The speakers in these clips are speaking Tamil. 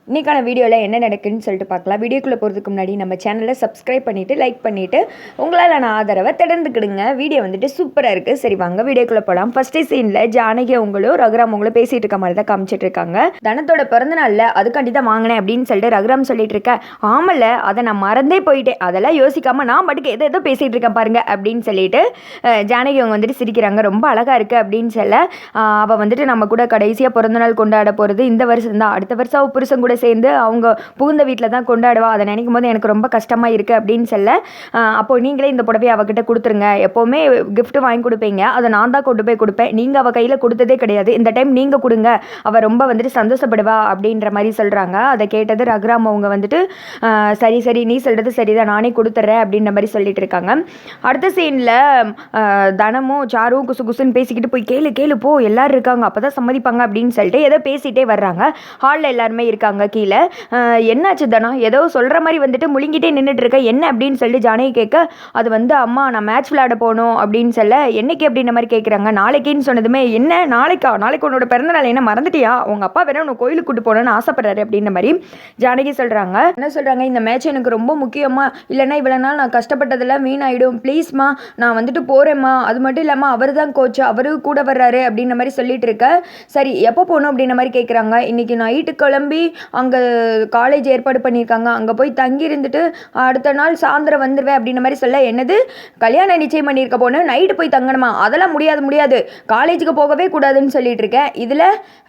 இன்றைக்கான வீடியோவில் என்ன நடக்குதுன்னு சொல்லிட்டு பார்க்கலாம். வீடியோக்குள்ளே போகிறதுக்கு முன்னாடி நம்ம சேனலை சப்ஸ்கிரைப் பண்ணிவிட்டு லைக் பண்ணிவிட்டு உங்களால் நான் ஆதரவை தொடர்ந்துக்கிடுங்க. வீடியோ வந்துட்டு சூப்பராக இருக்குது. சரி வாங்க வீடியோக்குள்ளே போகலாம். ஃபஸ்ட்டு சீனில் ஜானகி அவங்களும் ரகுராம் அவங்களும் பேசிகிட்டு இருக்க மாதிரி தான் காமிச்சிட்டு இருக்காங்க. தனத்தோட பிறந்த நாளில் அதுக்காண்டி தான் வாங்கினேன் அப்படின்னு சொல்லிட்டு ரகுராம் சொல்லிட்டு இருக்கேன். ஆமல்ல, அதை நான் மறந்தே போயிட்டேன், அதெல்லாம் யோசிக்காமல் நான் பாட்டுக்கு எதோ பேசிகிட்டு இருக்கேன் பாருங்க அப்படின்னு சொல்லிட்டு ஜானகி அவங்க வந்துட்டு சிரிக்கிறாங்க. ரொம்ப அழகாக இருக்குது அப்படின்னு சொல்ல அவள் வந்துட்டு நம்ம கூட கடைசியாக பிறந்த நாள் கொண்டாட போகிறது இந்த வருஷம் தான். அடுத்த வருஷம் புருஷன் கூட சேர்ந்து அவங்க புகுந்த வீட்டில் தான் கொண்டாடுவா. அதை நினைக்கும் போது எனக்கு ரொம்ப கஷ்டமாக இருக்குது அப்படின்னு சொல்ல, அப்போது நீங்களே இந்த புடவையை அவகிட்ட கொடுத்துருங்க. எப்போவுமே கிஃப்ட் வாங்கி கொடுப்பீங்க, அதை நான் தான் கொண்டு போய் கொடுப்பேன், நீங்கள் அவள் கையில் கொடுத்ததே கிடையாது, இந்த டைம் நீங்கள் கொடுங்க, அவள் ரொம்ப வந்துட்டு சந்தோஷப்படுவா அப்படின்ற மாதிரி சொல்கிறாங்க. அதை கேட்டது ரகுராம் அவங்க வந்துட்டு சரி சரி நீ சொல்கிறது சரிதான், நானே கொடுத்துட்றேன் அப்படின்ற மாதிரி சொல்லிட்டு இருக்காங்க. அடுத்த சீனில் தனமும் சாரும் குசு குசுன்னு பேசிக்கிட்டு போய் கேளு கேளு போ, எல்லோரும் இருக்காங்க அப்போ தான் சம்மதிப்பாங்க அப்படின்னு சொல்லிட்டு ஏதோ பேசிகிட்டே வர்றாங்க. ஹாலில் எல்லாருமே இருக்காங்க. கீழே என்னாச்சு தனம், ஏதோ சொல்கிற மாதிரி வந்துட்டு முழுங்கிட்டே நின்றுட்டு இருக்க, என்ன அப்படின்னு சொல்லிட்டு ஜானகி கேட்க, அது வந்து அம்மா நான் மேட்ச் விளையாட போகணும் அப்படின்னு சொல்ல, என்னைக்கு அப்படின்ற மாதிரி கேட்குறாங்க. நாளைக்குன்னு சொன்னதுமே, என்ன நாளைக்கா, நாளைக்கு உன்னோட பிறந்தநாள் என்ன மறந்துட்டியா, உங்கள் அப்பா வேணா உன்னை கோயிலுக்கு கூட்டு போகணுன்னு ஆசைப்படுறாரு அப்படின்ற மாதிரி ஜானகி சொல்கிறாங்க. என்ன சொல்கிறாங்க, இந்த மேட்ச் எனக்கு ரொம்ப முக்கியமா, இல்லைன்னா இவ்வளோ நாள் நான் கஷ்டப்பட்டதெல்லாம் வீணாயிடும், ப்ளீஸ்மா நான் வந்துட்டு போகிறேம்மா, அது மட்டும் இல்லாமல் அவர் தான் கோச், அவரு கூட வர்றாரு அப்படின்ற மாதிரி சொல்லிட்டு இருக்க. சரி எப்போ போகணும் அப்படின்ற மாதிரி கேட்குறாங்க. இன்றைக்கி நைட்டு கிளம்பி அங்கே காலேஜ் ஏற்பாடு பண்ணியிருக்காங்க, அங்கே போய் தங்கி இருந்துட்டு அடுத்த நாள் சாயந்தரம் வந்துடுவேன் அப்படின்ற மாதிரி சொல்ல, என்னது கல்யாணம் நிச்சயம் பண்ணியிருக்க போன நைட்டு போய் தங்கணுமா, அதெல்லாம் முடியாது, காலேஜுக்கு போகவே கூடாதுன்னு சொல்லிட்டு இருக்கேன், இதில்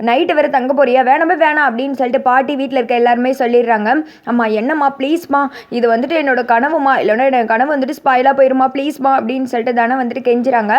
நைட்டு வேறு தங்க போறியா, வேணாமே வேணாம் அப்படின்னு சொல்லிட்டு பாட்டி வீட்டில் இருக்க எல்லாருமே சொல்லிடுறாங்க. அம்மா என்னம்மா ப்ளீஸ்மா, இது வந்துட்டு என்னோட கனவுமா, இல்லைன்னா என் கனவு வந்துட்டு ஸ்பாயிலாக போயிருமா ப்ளீஸ்மா அப்படின்னு சொல்லிட்டு தானே வந்துட்டு கெஞ்சுறாங்க.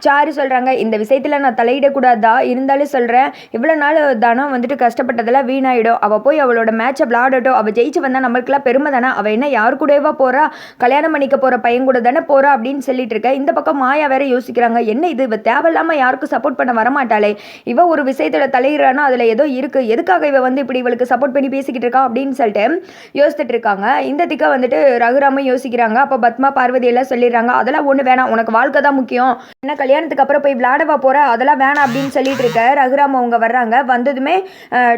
சாரு சொல்கிறாங்க, இந்த விஷயத்தில் நான் தலையிடக்கூடாதா, இருந்தாலும் சொல்கிறேன், இவ்வளோ நாள் தானே வந்துட்டு கஷ்டப்பட்டதெல்லாம் வீணாயிடும், அவள் போய் அவளோட மேட்சை விளையாடட்டும், அவள் ஜெயிச்சு வந்தால் நம்மளுக்குலாம் பெருமை தானே, அவள் என்ன யாரு கூடவா போகிறா, கல்யாணம் பண்ணிக்க போகிற பையன் கூட தானே போகிறா அப்படின்னு சொல்லிட்டு இருக்க. இந்த பக்கம் மாயா வேற யோசிக்கிறாங்க, என்ன இது இவ தேவையில்லாமல் யாருக்கும் சப்போர்ட் பண்ண வரமாட்டாளே, இவ ஒரு விஷயத்தில் தலையிடறானா அதில் ஏதோ இருக்குது, எதுக்காக இவ வந்து இப்படி இவளுக்கு சப்போர்ட் பண்ணி பேசிக்கிட்டு இருக்கா அப்படின்னு சொல்லிட்டு யோசிச்சுட்டு இருக்காங்க. இந்த திக்கா வந்துட்டு ரகுராமும் யோசிக்கிறாங்க. அப்போ பத்மா பார்வதி எல்லாம் சொல்லிடுறாங்க, அதெல்லாம் ஒன்று வேணாம், உனக்கு வாழ்க்கை தான் முக்கியம், என்ன கல்யாணத்துக்கு அப்புறம் போய் விளையாடவா போகிற, அதெல்லாம் வேணாம் அப்படின்னு சொல்லிட்டு இருக்க. ரகுராம் அவங்க வர்றாங்க. வந்ததுமே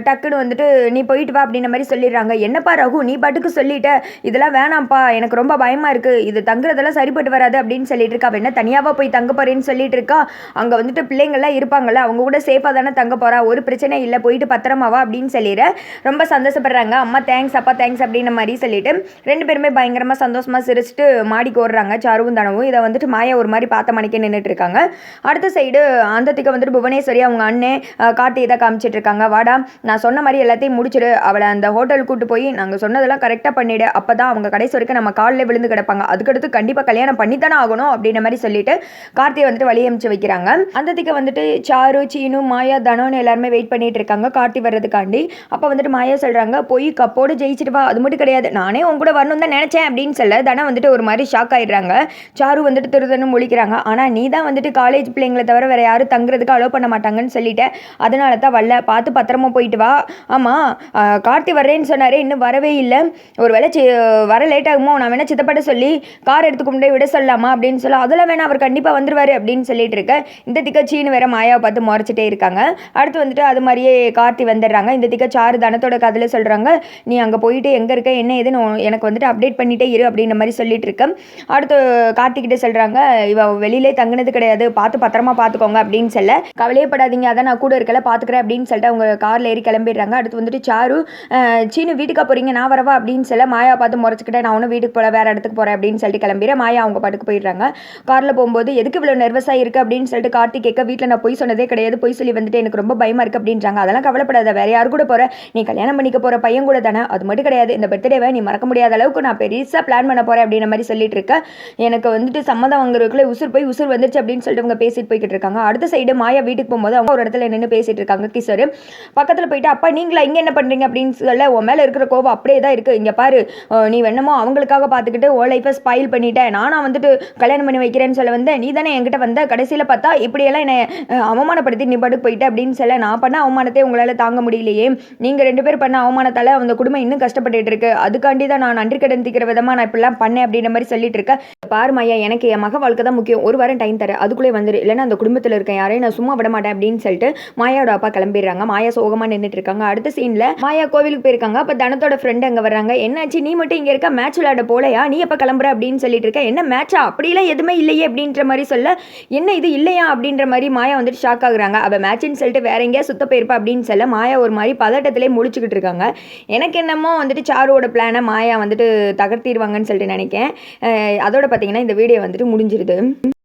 டக்குன்னு வந்துட்டு நீ போயிட்டு வா அப்படின்ற மாதிரி சொல்லிடுறாங்க. என்னப்பா ரகு நீ பாட்டுக்கு சொல்லிட்ட, இதெல்லாம் வேணாம்ப்பா, எனக்கு ரொம்ப பயமாக இருக்குது, இது தங்குறதெல்லாம் சரிப்பட்டு வராது அப்படின்னு சொல்லிட்டு இருக்கா. அவள் என்ன தனியாவா போய் தங்க போறேன்னு சொல்லிட்டு இருக்கா, அங்கே வந்துட்டு பிள்ளைங்கள்லாம் இருப்பாங்கல்ல, அவங்க கூட சேஃபாக தானே தங்க போகிறா, ஒரு பிரச்சனை இல்லை, போயிட்டு பத்திரமாவா அப்படின்னு சொல்லிடுற. ரொம்ப சந்தோஷப்படுறாங்க. அம்மா தேங்க்ஸ், அப்பா தேங்க்ஸ் அப்படின்ற மாதிரி சொல்லிட்டு ரெண்டு பேருமே பயங்கரமாக சந்தோஷமாக சிரிச்சுட்டு மாடிக்கு ஓடுறாங்க. சாருவும் தனவும். இதை வந்துட்டு மாயா ஒரு மாதிரி பார்த்த மணிக்கே நின்றுட்டு இருக்காங்க. அடுத்த சைடு அந்தத்திக்கு வந்துட்டு புவனேஸ்வரி அவங்க அண்ணன் கார்த்தி இதை காமிச்சிட்டு இருக்காங்க. வாடா நான் சொன்ன மாதிரி எல்லாத்தையும் முடிச்சிடு, அவளை அந்த ஹோட்டலுக்கு கூட்டு போய் நாங்கள் சொன்னதெல்லாம் கரெக்டாக பண்ணிவிடு, அப்போ தான் அவங்க கடைசி வரைக்கும் நம்ம காலில் விழுந்து கிடப்பாங்க, அதுக்கடுத்து கண்டிப்பாக கல்யாணம் பண்ணித்தானே ஆகணும் அப்படின்ற மாதிரி சொல்லிட்டு கார்த்தியை வந்துட்டு வழி அனுப்பிச்சு வைக்கிறாங்க. அந்தத்திக்கு வந்துட்டு சாரு சீனு மாயா தனோன்னு எல்லாருமே வெயிட் பண்ணிட்டு இருக்காங்க கார்த்தி வர்றதுக்காண்டி. அப்போ வந்துட்டு மாயா சொல்கிறாங்க, போய் கப்போடு ஜெயிச்சிட்டு வா, அது மட்டும் கிடையாது நானே உங்க கூட வரணும் தான் நினச்சேன் அப்படின்னு சொல்ல தனம் வந்துட்டு ஒரு மாதிரி ஷாக் ஆயிடுறாங்க. சாரு வந்துட்டு திருதன்னு முழிக்கிறாங்க. ஆனால் நீ தான் வந்துட்டு காலேஜ் பிள்ளைங்களை தவிர வேறு யாரும் தங்குறதுக்கு அலோவ் பண்ண மாட்டாங்கன்னு சொல்லிட்டேன், அதனால தான் வரல, பார்த்து பத்திரமா போயிட்டு வா. ஆமாம் கார்த்தி வர்றேன்னு சொன்னாரே, இன்னும் வரவே இல்லை, ஒரு வேளை வர லேட் ஆகுமோ, நான் வேணா சித்தப்பட்ட சொல்லி கார் எடுத்து கொண்டு விட சொல்லலாமா அப்படின்னு சொல்ல, அதெல்லாம் வேணா அவர் கண்டிப்பாக வந்துருவாரு அப்படின்னு சொல்லிட்டு இருக்க. இந்த திக்க சீனு வேற மாயாவை பார்த்து முறைச்சிட்டே இருக்காங்க. அடுத்து வந்துட்டு அது மாதிரியே கார்த்தி வந்துடுறாங்க. இந்த திக்க சாரு தனத்தோட கதையில் சொல்கிறாங்க, நீ அங்கே போயிட்டு எங்கே இருக்க என்ன ஏதுன்னு எனக்கு வந்துட்டு அப்டேட் பண்ணிட்டே இரு அப்படின்ற மாதிரி சொல்லிட்டு இருக்கேன். அடுத்து கார்த்திகிட்ட சொல்கிறாங்க, இவ வெளியிலே தங்கினது கிடையாது, பார்த்து பத்திரமா பார்த்துக்கோங்க அப்படின்னு சொல்ல, கவலையே படாதீங்க அதான் நான் கூட இருக்கல பார்த்துக்கிறேன் அப்படின்னு சொல்லிட்டு அவங்க காரில் ஏறி கிளம்பிடுறாங்க. அடுத்து வந்துட்டு சாரு சீனு வீட்டுக்கா போகிறீங்க நான் வரவா அப்படின்னு சொல்ல, மாயா பார்த்து முறைச்சிக்கிட்டேன், நான் ஒன்றும் வீட்டுக்கு போல வேறு இடத்துக்கு போகிறேன் அப்படின்னு சொல்லிட்டு கிளம்பிடுறேன். மாயா அவங்க பாட்டுக்கு போயிடுறாங்க. காரில் போகும்போது எதுக்கு இவ்வளோ நர்வஸாக இருக்குது அப்படின்னு சொல்லிட்டு கார்த்தி கேட்க, வீட்டில் நான் பொய் சொன்னதே கிடையாது, பொய் சொல்லி வந்துட்டு எனக்கு ரொம்ப பயமாக இருக்குது அப்படின்றாங்க. அதெல்லாம் கவலைப்படாத, வேறு யாரு கூட போகிற, நீ கல்யாணம் பண்ணிக்க போகிற பையன் கூட தானே, அது மட்டும் கிடையாது, இந்த பர்த்டேவை நீ மறக்க முடியாத அளவுக்கு நான் பெருசாக பிளான் பண்ண போகிறேன் அப்படின்ற மாதிரி சொல்லிட்டு இருக்கேன். எனக்கு வந்துட்டு சம்மதம் வாங்குறதுக்குள்ளே உசுர் வந்துருச்சு அப்படின்னு சொல்லிட்டு அவங்க பேசிட்டு போய்கிட்டு இருக்காங்க. அடுத்த சைடு மாயா வீட்டுக்கு போகும்போது அவங்க ஒரு இடத்துல நின்று பேசிட்டு இருக்காங்க. கிஷோர் பக்கத்தில் போயிட்டு, அப்பா நீங்களா இங்கே என்ன பண்ணுறீங்க அப்படின்னு சொல்ல, உன் மேலே இருக்கிற கோபம் அப்படியே தான் இருக்குது, இங்கே பாரு நீ வேணுமோ அவங்களுக்காக பார்த்துக்கிட்டு ஓ லைஃபை ஸ்பாயில் பண்ணிட்டேன், நானும் வந்துட்டு கல்யாணம் பண்ணி வைக்கிறேன்னு சொல்ல வந்தேன், நீ தானே என்கிட்ட வந்த, கடைசியில் பார்த்தா இப்படியெல்லாம் என்னை அவமானப்படுத்தி நீ பாட்டுக்கு போயிட்டு அப்படின்னு சொல்ல, நான் பண்ண அவமானத்தை உங்களால் தாங்க முடியலையே, நீங்கள் ரெண்டு பேர் பண்ண அவமானத்தால் அந்த குடும்பம் இன்னும் கஷ்டப்பட்டுட்டு இருக்கு, அதுக்காண்டி தான் நான் நன்றி கடன் தீக்கிற விதமாக நான் இப்படிலாம் பண்ணேன் அப்படின்ற மாதிரி சொல்லிட்டு இருக்கேன். பாரு மாயா, எனக்கு என் மக வாழ்க்கை தான் முக்கியம், ஒரு வாரம் டைம் தரேன், அதுக்குள்ளே வந்துரு, இல்லைன்னா அந்த குடும்பத்தில் இருக்க யாரையும் நான் சும்மா விட மாட்டேன் அப்படின்னு சொல்லிட்டு மாயாவோட அப்பா கிளம்பிடுறாங்க. மாயா சோகமாக நின்றுட்டு இருக்காங்க. அடுத்த சீனில் மாயா கோவிலுக்கு போயிருக்காங்க. அப்போ தனத்தோட ஃப்ரெண்டு அங்கே வர்றாங்க. என்னாச்சு நீ மட்டும் இங்கே இருக்க, மேட்ச் விளையாட போலையா, நீ எப்போ கிளம்புற அப்படின்னு சொல்லிட்டு இருக்க. என்ன மேட்சா, அப்படிலாம் எதுவுமே இல்லையே அப்படின்ற மாதிரி சொல்ல, என்ன இது இல்லையா அப்படின்ற மாதிரி மாயா வந்துட்டு ஷாக் ஆகுறாங்க. அவள் மேட்ச்னு சொல்லிட்டு வேற எங்கேயா சுத்த போயிருப்பா அப்படின்னு சொல்ல மாயா ஒரு மாதிரி பதட்டத்திலே முழிச்சுக்கிட்டு இருக்காங்க. எனக்கு என்னமோ வந்துட்டு சாருவோட பிளானை மாயா வந்துட்டு தகர்த்திடுவாங்கன்னு சொல்லிட்டு நினைக்கேன். அதோட பார்த்தீங்கன்னா இந்த வீடியோ வந்துட்டு முடிஞ்சிருது.